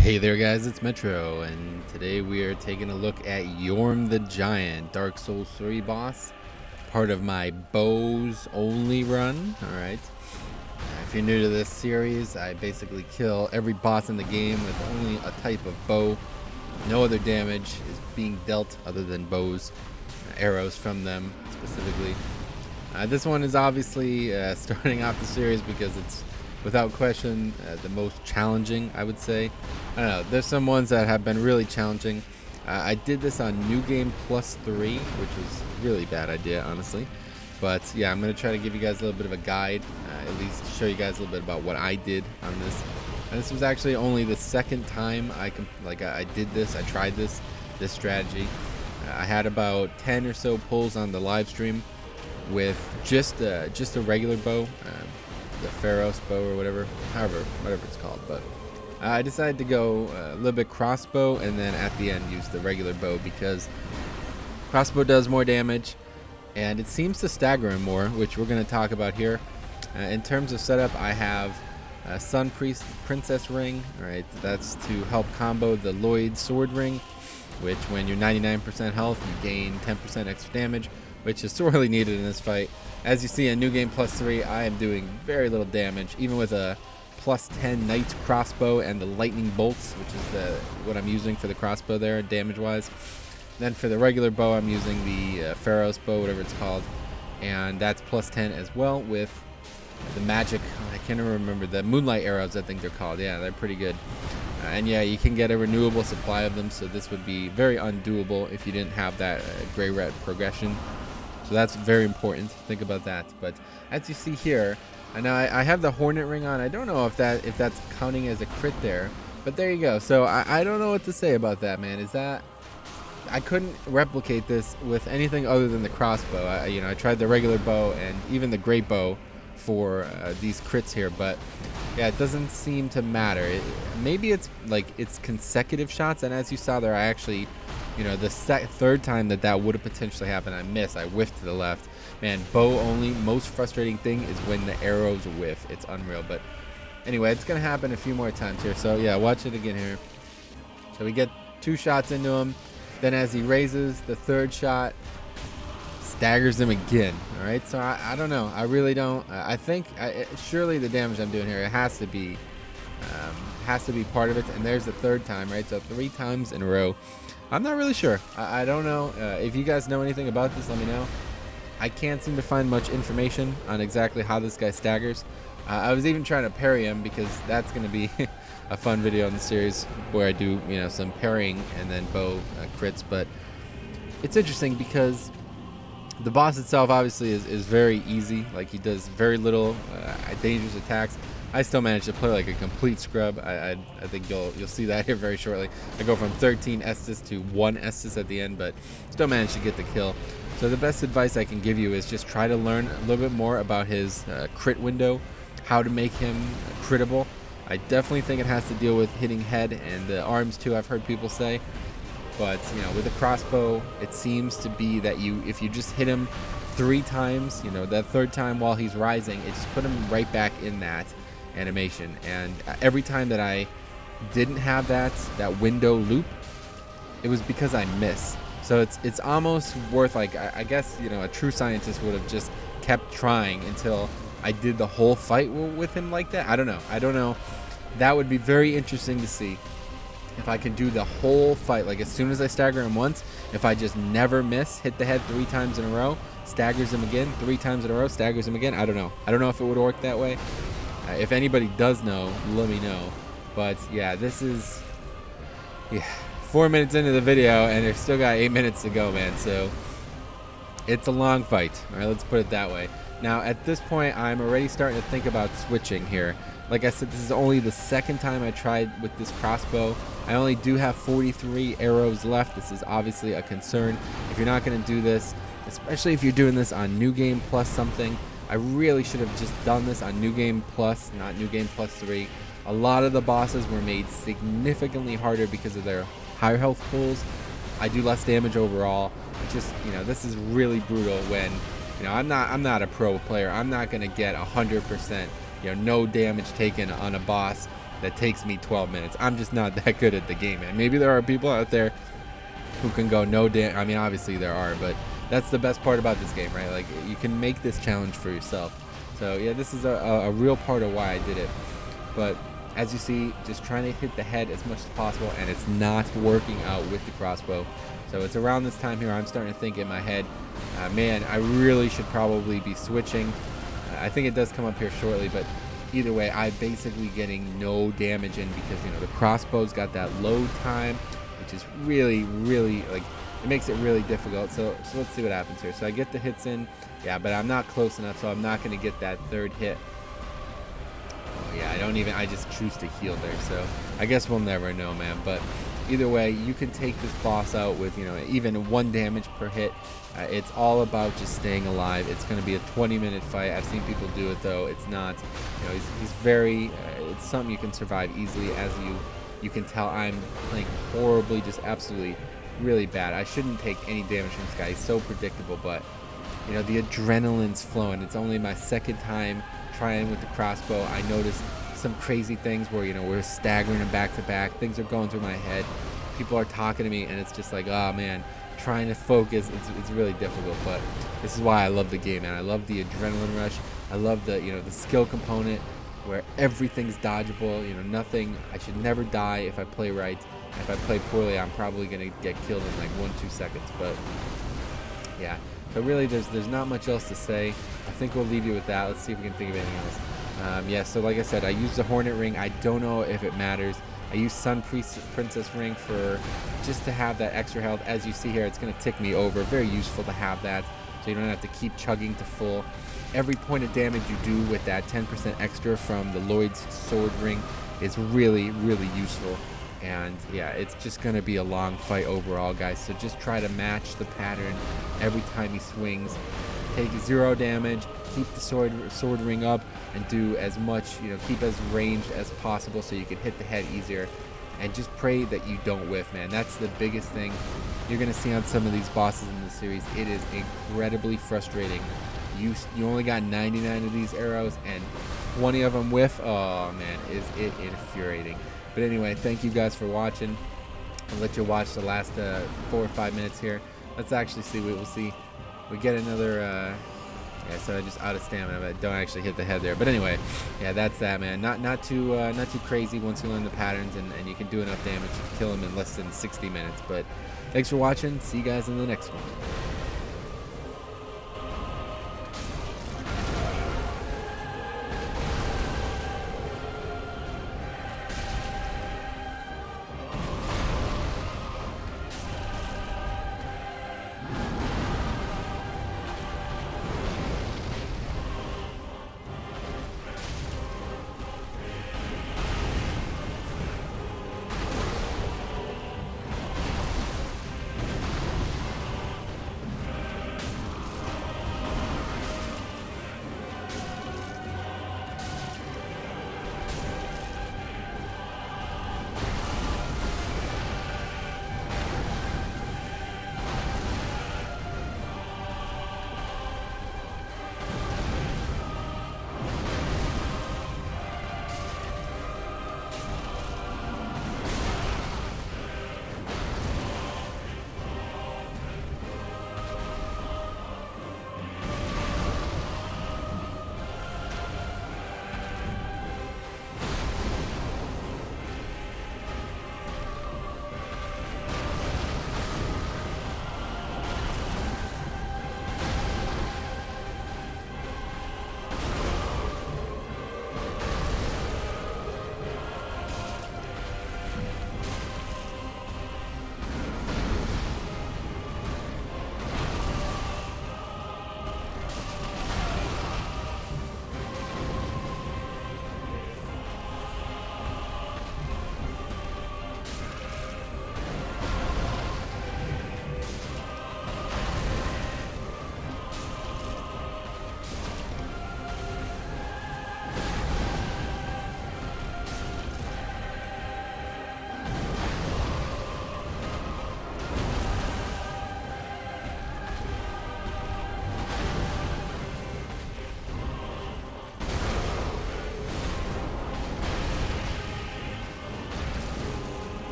Hey there guys, it's Metro, and today we are taking a look at Yhorm the Giant, Dark Souls 3 boss, part of my bows only run. Alright, if you're new to this series, I basically kill every boss in the game with only a type of bow. No other damage is being dealt other than bows, arrows from them specifically. This one is obviously starting off the series because it's without question the most challenging, I would say. I don't know, there's some ones that have been really challenging. I did this on New Game Plus 3, which was a really bad idea, honestly. But yeah, I'm going to try to give you guys a little bit of a guide, at least show you guys a little bit about what I did on this. And this was actually only the second time I did this. I tried this strategy. I had about 10 or so pulls on the live stream with just a regular bow. The Pharis bow or whatever it's called, but I decided to go a little bit crossbow and then at the end use the regular bow because crossbow does more damage and it seems to stagger him more, which we're going to talk about here. In terms of setup, I have a Sun Princess ring. Alright, that's to help combo the Lloyd sword ring, which when you're 99% health you gain 10% extra damage, which is sorely needed in this fight. As you see in New Game Plus 3, I am doing very little damage, even with a plus 10 Knight's crossbow and the lightning bolts, which is what I'm using for the crossbow there, damage-wise. Then for the regular bow, I'm using the Pharis bow, whatever it's called, and that's plus 10 as well with the magic, I can't remember, the Moonlight Arrows, I think they're called. Yeah, they're pretty good. And yeah, you can get a renewable supply of them, so this would be very undoable if you didn't have that Greirat progression. So that's very important. Think about that. But as you see here, and now I have the Hornet ring on. I don't know if that's counting as a crit there, but there you go. So I don't know what to say about that, man. I couldn't replicate this with anything other than the crossbow. I tried the regular bow and even the great bow for these crits here, but yeah, it doesn't seem to matter. Maybe it's like it's consecutive shots, and as you saw there, I actually, the third time that would have potentially happened, I missed. I whiffed to the left. Man, bow only, most frustrating thing is when the arrows whiff. It's unreal. But anyway, it's going to happen a few more times here. So yeah, watch it again here. So we get 2 shots into him. Then as he raises the third shot, staggers him again. All right, so I don't know. I really don't. I think surely the damage I'm doing here, it has to be part of it. And there's the third time, right? So 3 times in a row. I'm not really sure. I don't know. If you guys know anything about this, let me know. I can't seem to find much information on exactly how this guy staggers. I was even trying to parry him because that's going to be a fun video in the series where I do, some parrying and then bow crits. But it's interesting because the boss itself obviously is very easy. Like, he does very little dangerous attacks. I still managed to play like a complete scrub. I think you'll see that here very shortly. I go from 13 Estus to 1 Estus at the end, but still managed to get the kill. So the best advice I can give you is just try to learn a little bit more about his crit window, how to make him critable. I definitely think it has to deal with hitting head and the arms too, I've heard people say. But with a crossbow, it seems to be that if you just hit him 3 times, that third time while he's rising, it just put him right back in that animation. And every time that I didn't have that window loop, it was because I missed. So it's almost worth, like, I guess a true scientist would have just kept trying until I did the whole fight with him like that. I don't know. That would be very interesting to see if I can do the whole fight, like as soon as I stagger him once, if I just never miss, hit the head 3 times in a row, staggers him again 3 times in a row, staggers him again. I don't know if it would work that way. If anybody does know, let me know. But yeah, this is 4 minutes into the video and they've still got 8 minutes to go, man. So it's a long fight. All right, let's put it that way. Now at this point, I'm already starting to think about switching here. Like I said, this is only the second time I tried with this crossbow. I only do have 43 arrows left. This is obviously a concern. If you're not going to do this, especially if you're doing this on New Game Plus something, I really should have just done this on New Game Plus, not New Game Plus 3. A lot of the bosses were made significantly harder because of their higher health pools. I do less damage overall. Just, this is really brutal when, I'm not a pro player. I'm not going to get 100%, no damage taken on a boss that takes me 12 minutes. I'm just not that good at the game, man. Maybe there are people out there who can go no damn. I mean, obviously there are, but that's the best part about this game, right? Like, you can make this challenge for yourself. So yeah, this is a real part of why I did it. But as you see, just trying to hit the head as much as possible, and it's not working out with the crossbow. So it's around this time here I'm starting to think in my head, man, I really should probably be switching. I think it does come up here shortly, but either way, I'm basically getting no damage in because, you know, the crossbow's got that load time, which is really, really, like, it makes it really difficult. So let's see what happens here. So I get the hits in, yeah, but I'm not close enough, so I'm not going to get that third hit. Oh yeah, I just choose to heal there, so I guess we'll never know, man. But either way, you can take this boss out with, you know, even 1 damage per hit. It's all about just staying alive. It's going to be a 20-minute fight. I've seen people do it, though. It's not, you know, he's very, it's something you can survive easily. As you can tell, I'm playing horribly, just absolutely really bad. I shouldn't take any damage from this guy. He's so predictable, but, you know, the adrenaline's flowing. It's only my 2nd time trying with the crossbow. I noticed some crazy things where, you know, we're staggering them back to back. Things are going through my head. People are talking to me, and it's just like, oh man, trying to focus. It's really difficult, but this is why I love the game, man. I love the adrenaline rush. I love the, you know, the skill component where everything's dodgeable. You know, nothing. I should never die if I play right. If I play poorly, I'm probably gonna get killed in like 1-2 seconds. But yeah. So really, there's not much else to say. I think we'll leave you with that. Let's see if we can think of anything else. Yeah, so like I said, I used the Hornet Ring. I don't know if it matters. I used Sun Princess Ring for just to have that extra health. As you see here, it's going to tick me over. Very useful to have that, so you don't have to keep chugging to full. Every point of damage you do with that 10% extra from the Lloyd's Sword Ring is really, really useful. And yeah, it's just going to be a long fight overall, guys. So just try to match the pattern every time he swings. Take 0 damage, keep the sword ring up, and do as much, you know, keep as ranged as possible so you can hit the head easier. And just pray that you don't whiff, man. That's the biggest thing you're going to see on some of these bosses in the series. It is incredibly frustrating. You only got 99 of these arrows, and 20 of them whiff. Oh man, is it infuriating. But anyway, thank you guys for watching. I'll let you watch the last 4 or 5 minutes here. Let's actually see what we'll see. We get another, yeah, so I just out of stamina, but don't actually hit the head there. But anyway, yeah, that's that, man. Not too crazy once you learn the patterns, and you can do enough damage to kill him in less than 60 minutes. But thanks for watching. See you guys in the next one.